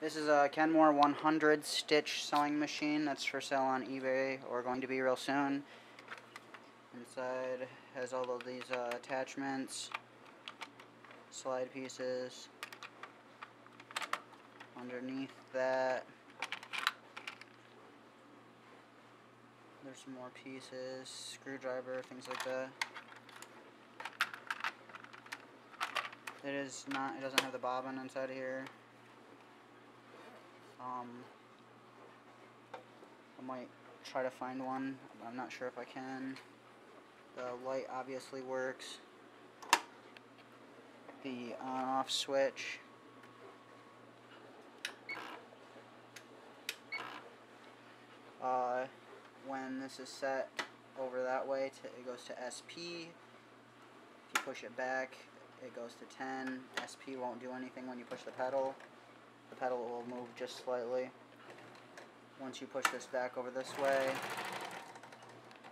This is a Kenmore 100 stitch sewing machine that's for sale on eBay or going to be real soon. Inside has all of these attachments, slide pieces. Underneath that, there's some more pieces, screwdriver, things like that. It doesn't have the bobbin inside of here. I might try to find one. I'm not sure if I can. The light obviously works. The on-off switch. When this is set over that way, it goes to SP. If you push it back, it goes to 10. SP won't do anything when you push the pedal. The pedal will move just slightly. Once you push this back over this way,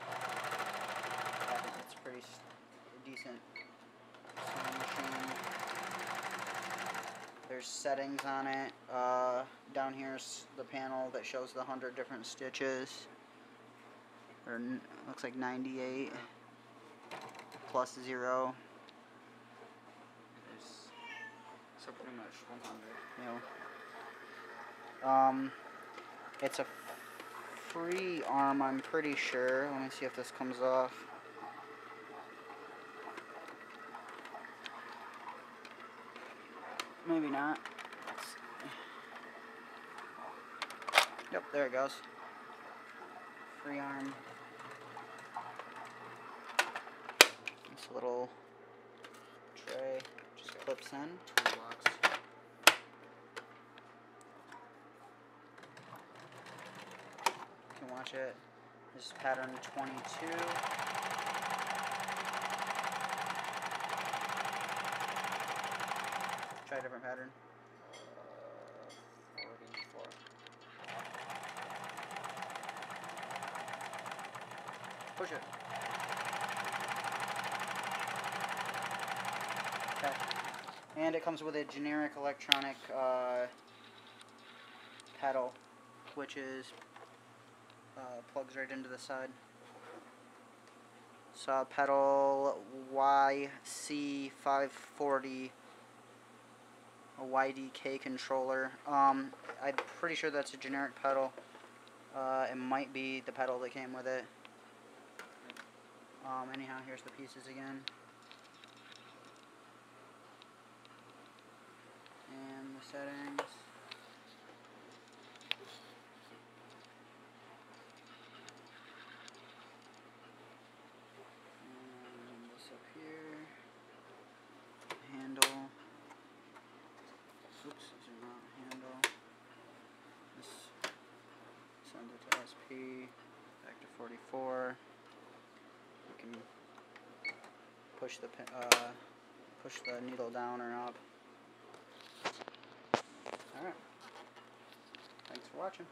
I think it's pretty decent sewing machine. There's settings on it. Down here's the panel that shows the 100 different stitches. Or looks like 98 plus 0. So pretty much 100. It's a free arm, I'm pretty sure. Let me see if this comes off. Maybe not. Yep, there it goes. Free arm. This little tray just clips in. You can watch it. This is pattern 22. Try a different pattern. 44. Push it. Okay. And it comes with a generic electronic pedal, which is plugs right into the side. Saw pedal YC540, a YDK controller. I'm pretty sure that's a generic pedal. It might be the pedal that came with it. Anyhow, here's the pieces again. And the settings. And this up here. Handle. Oops, this is not a handle. This sends it to SP. Back to 44. You can push the needle down or up. Alright. Thanks for watching.